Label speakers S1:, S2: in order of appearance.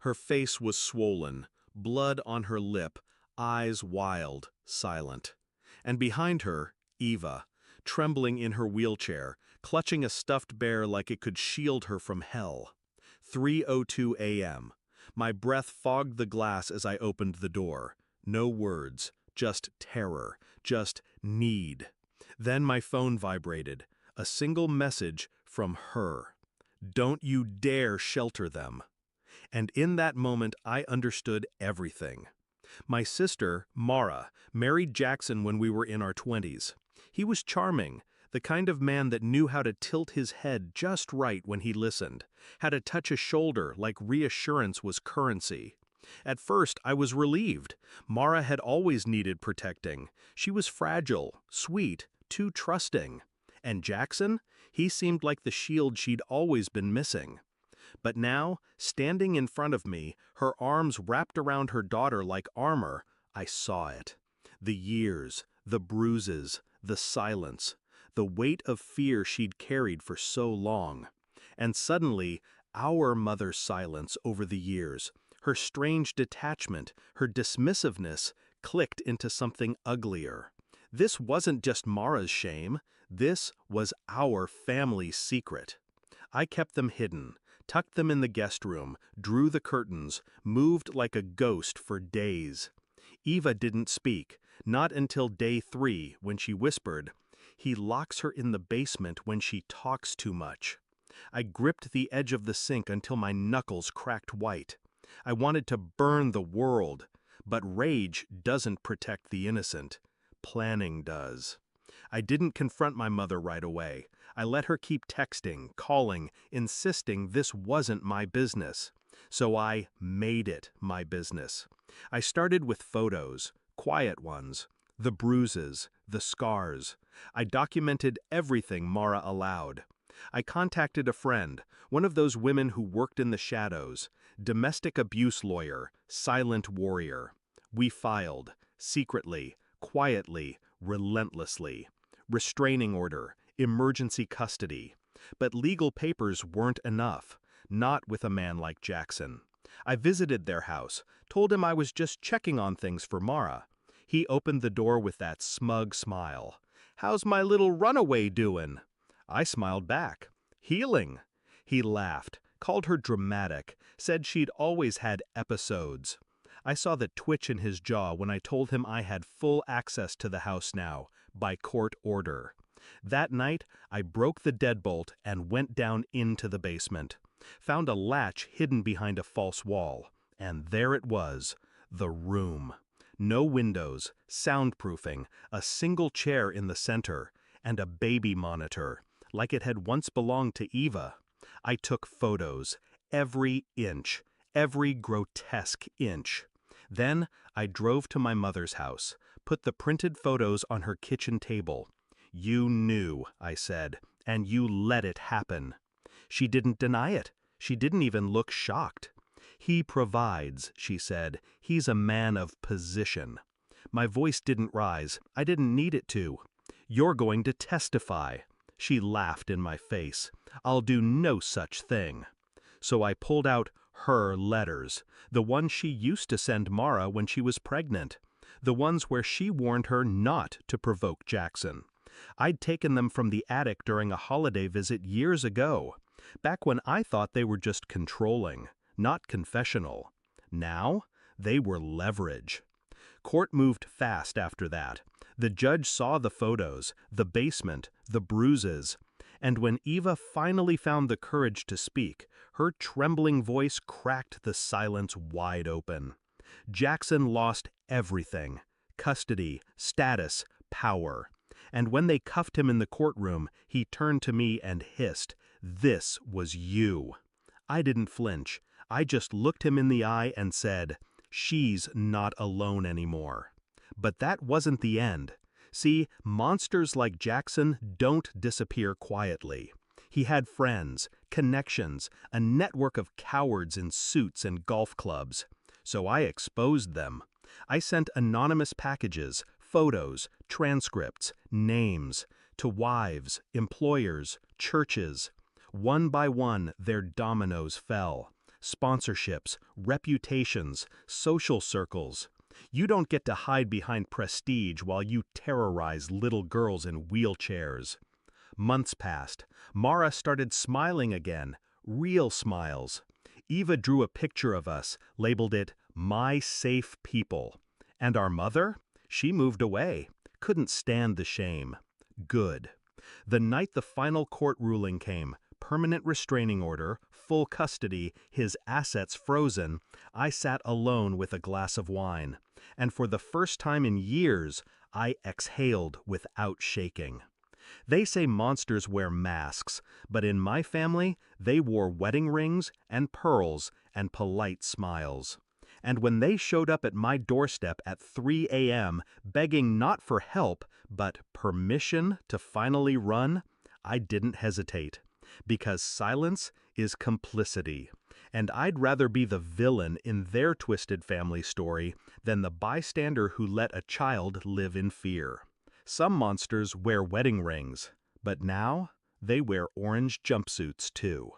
S1: Her face was swollen, blood on her lip, eyes wild, silent. And behind her, Eva, trembling in her wheelchair, clutching a stuffed bear like it could shield her from hell. 3:02 a.m. My breath fogged the glass as I opened the door. No words, just terror, just need. Then my phone vibrated. A single message from her. "Don't you dare shelter them." And in that moment, I understood everything. My sister, Mara, married Jackson when we were in our 20s. He was charming, the kind of man that knew how to tilt his head just right when he listened, how to touch a shoulder like reassurance was currency. At first, I was relieved. Mara had always needed protecting. She was fragile, sweet, too trusting. And Jackson? He seemed like the shield she'd always been missing. But now, standing in front of me, her arms wrapped around her daughter like armor, I saw it. The years, the bruises, the silence, the weight of fear she'd carried for so long. And suddenly, our mother's silence over the years, her strange detachment, her dismissiveness, clicked into something uglier. This wasn't just Mara's shame, this was our family's secret. I kept them hidden, tucked them in the guest room, drew the curtains, moved like a ghost for days. Eva didn't speak, not until day 3 when she whispered, "He locks her in the basement when she talks too much." I gripped the edge of the sink until my knuckles cracked white. I wanted to burn the world, but rage doesn't protect the innocent. Planning does. I didn't confront my mother right away. I let her keep texting, calling, insisting this wasn't my business. So I made it my business. I started with photos, quiet ones, the bruises, the scars. I documented everything Mara allowed. I contacted a friend, one of those women who worked in the shadows, domestic abuse lawyer, silent warrior. We filed, secretly, quietly, relentlessly. Restraining order, emergency custody. But legal papers weren't enough, not with a man like Jackson. I visited their house, told him I was just checking on things for Mara. He opened the door with that smug smile. "How's my little runaway doing?" I smiled back. "Healing." He laughed, called her dramatic, said she'd always had episodes. I saw the twitch in his jaw when I told him I had full access to the house now, by court order. That night, I broke the deadbolt and went down into the basement. Found a latch hidden behind a false wall, and there it was, the room. No windows, soundproofing, a single chair in the center, and a baby monitor, like it had once belonged to Eva. I took photos, every inch, every grotesque inch. Then I drove to my mother's house, put the printed photos on her kitchen table. "You knew," I said, "and you let it happen." She didn't deny it. She didn't even look shocked. "He provides," she said. "He's a man of position." My voice didn't rise. I didn't need it to. "You're going to testify." She laughed in my face. "I'll do no such thing." So I pulled out her letters, the ones she used to send Mara when she was pregnant, the ones where she warned her not to provoke Jackson. I'd taken them from the attic during a holiday visit years ago, back when I thought they were just controlling, not confessional. Now, they were leverage. Court moved fast after that. The judge saw the photos, the basement, the bruises. And when Eva finally found the courage to speak, her trembling voice cracked the silence wide open. Jackson lost everything: custody, status, power. And when they cuffed him in the courtroom, he turned to me and hissed, "This was you." I didn't flinch. I just looked him in the eye and said, "She's not alone anymore." But that wasn't the end. See, monsters like Jackson don't disappear quietly. He had friends, connections, a network of cowards in suits and golf clubs. So I exposed them. I sent anonymous packages, photos, transcripts, names, to wives, employers, churches. One by one, their dominoes fell. sponsorships, reputations, social circles. You don't get to hide behind prestige while you terrorize little girls in wheelchairs. Months passed. Mara started smiling again, real smiles. Eva drew a picture of us, labeled it, "My Safe People." And our mother? She moved away. Couldn't stand the shame. Good. The night the final court ruling came, permanent restraining order, full custody, his assets frozen, I sat alone with a glass of wine. And for the first time in years, I exhaled without shaking. They say monsters wear masks, but in my family, they wore wedding rings and pearls and polite smiles. And when they showed up at my doorstep at 3 a.m., begging not for help, but permission to finally run, I didn't hesitate. Because silence is complicity. And I'd rather be the villain in their twisted family story than the bystander who let a child live in fear. Some monsters wear wedding rings, but now they wear orange jumpsuits too.